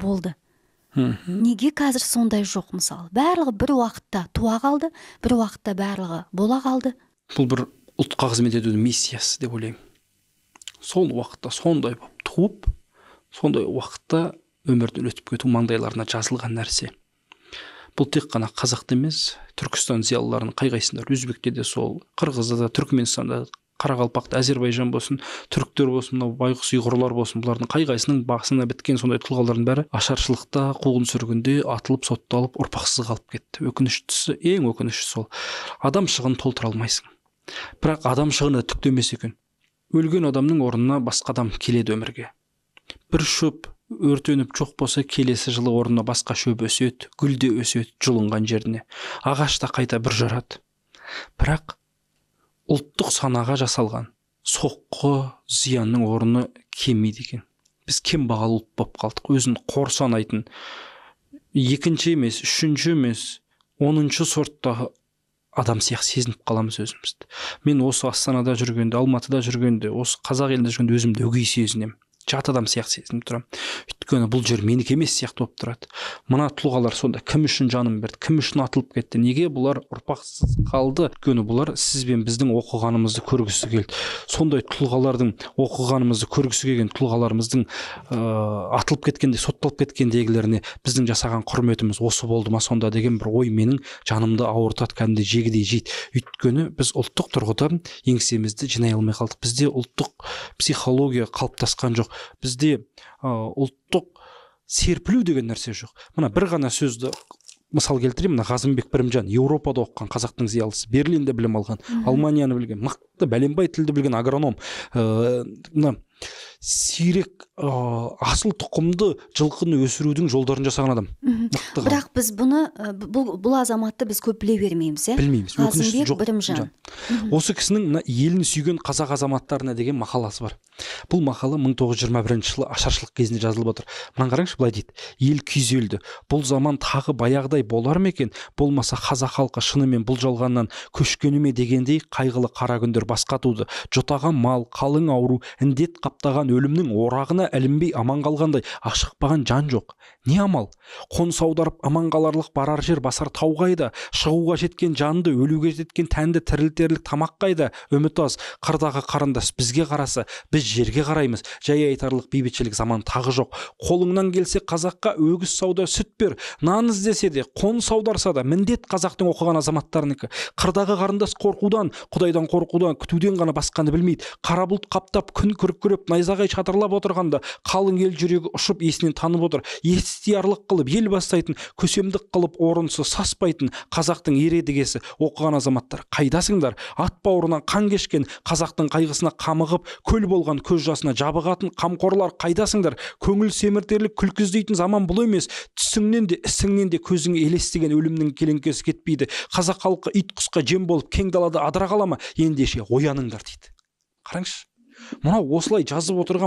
болды. Неге қазір сондай жоқ мысалы? Барлығы бір уақытта туа қалды, бір уақытта барлығы бола қалды. Бұл бір ұлтқа қызмет етудің миссиясы деп ойлаймын. Сол уақытта сондай болып туып, сондай уақытта өмірден өтіп кету маңдайларына жазылған нәрсе. Бұл тек қана қазақта емес, Түркістан зиялыларының қай-қайсында, өзбекте де сол, қырғызда да, Түркменстанда, Қарақалпақта, Әзербайжан болсын, түріктер болсын, мынау байғұс ұйғырлар болсын, бұлардың қай-қайсының басына біткен сондай тұлғалардың бәрі ашаршылықта, қуғын-сүргінде атылып, сотталып, ұрпақсыз қалып кетті. Өкініштісі, ең өкініштісі сол. Адам шығынын толтыра алмайсың. Бірақ адам шығыны түк емес екен. Өлген адамның орнына басқа адам келеді өмірге. Бір шөп өртеніп жоқ болса, келесі жылы орнына басқа шөп өседі, гүл де өседі жұлынған жеріне. Ағаш та қайта бір жарады. Бірақ ұлттық санаға жасалған соққы, зиянның орны кемейді екен. Біз кем бағалы ұлт болып қалдық. Өзін қор санайтын, екінші емес, үшінші емес, 10-шы сорттағы адам сияқты сезініп қаламыз өзімізді. Мен осы Астанада жүргенде, Алматыда жүргенде, осы қазақ елінде жүргенде өзімді өгей сезінемін. Жат адам сияқты сезініп тұрамын. Өйткені бұл жер менікі емес сияқты болып тұрады. Мына тұлғалар сонда кім үшін жанын берді, кім үшін атылып кетті, неге бұлар ұрпақсыз қалды? Өйткені бұлар сіз бен біздің оқығанымызды көргісі келді. Сондай тұлғалардың оқығанымызды көргісі келген тұлғаларымыздың атылып кеткенде, сотталып кеткендегілеріне біздің жасаған құрметіміз осы болды ма сонда деген бір ой менің жанымды ауыртады, кәдімгідей жегідей жейді. Өйткені біз ұлттық тұрғыда еңсемізді жинай алмай қалдық. Бізде ұлттық психология қалыптасқан жоқ. Бізде ұлттық серпілу деген нәрсе жоқ. Мына бір ғана сөзді мысал келтіремін. Ғазымбек Бірімжан Еуропада оқыған қазақтың зиялысы, Берлинде білім алған, Алманияны білген, мықты бәленбай тілді білген агроном. Мына сирек асыл тұқымды жылқыны өсірудің жолдарын жасаған адам. Бірақ біз бұны, бұл азаматты біз көп біле бермейміз, білмейміз. Ғазымбек Бірімжан. Осы кісінің елін сүйген қазақ азаматтарына деген мақаласы бар. Бұл мақала 1921 жылы ашаршылық кезінде жазылып отыр. Мынаны қараңызшы, былай дейді: ел күйзелді. Бұл заман тағы баяғыдай болар ма екен? Болмаса қазақ халқы шынымен бұл жалғаннан көшкені ме дегендей қайғылы қара күндер басқа туды. Жұтаған мал, қалың ауру, індет қаптаған өлімнің орағына ілінбей аман қалғандай ашықпаған жан жоқ. Не амал? Қоныс аударып аман қаларлық барар жер басар тау қайда? Шығуға жеткен жанды, өлуге жеткен тәнді тірілтерлік тамақ қайда? Үміт аз, қырдағы қарындас бізге қараса, біз жерге қараймыз. Жай айтарлық бейбітшілік заман тағы жоқ. Қолыңнан келсе қазаққа өгіз сауда сүт бер. Нан іздесе де, қоныс аударса да міндет қазақтың оқыған азаматтарынікі. Қырдағы қарындас қорқудан, Құдайдан қорқудан, күтуден ғана басқаны білмейді. Қара бұлт қаптап, күн күркіреп, найзағай шатырлап отырғанда, қалың ел жүрегі ұшып есінен танып отыр. Естиярлық қылып, ел бастайтын, көсемдік қылып, орынсыз саспайтын қазақтың ередігесі оқыған азаматтар қайдасыңдар? Ат бауырынан қан кешкен, қазақтың қайғысына қамығып, көл болған көз жасына жабығатын қамқорлар қайдасыңдар? Көңіл семіртерлік күлкі іздейтін заман бұл емес. Түсіңнен де, ісіңнен де көзіңе елестеген өлімнің келеңкесі кетпейді. Қазақ халқы ит құсқа жем болып кең далада адыра қала ма? Ендеше ояныңдар дейді. Қараңызшы. Мынау осылай жазып отырған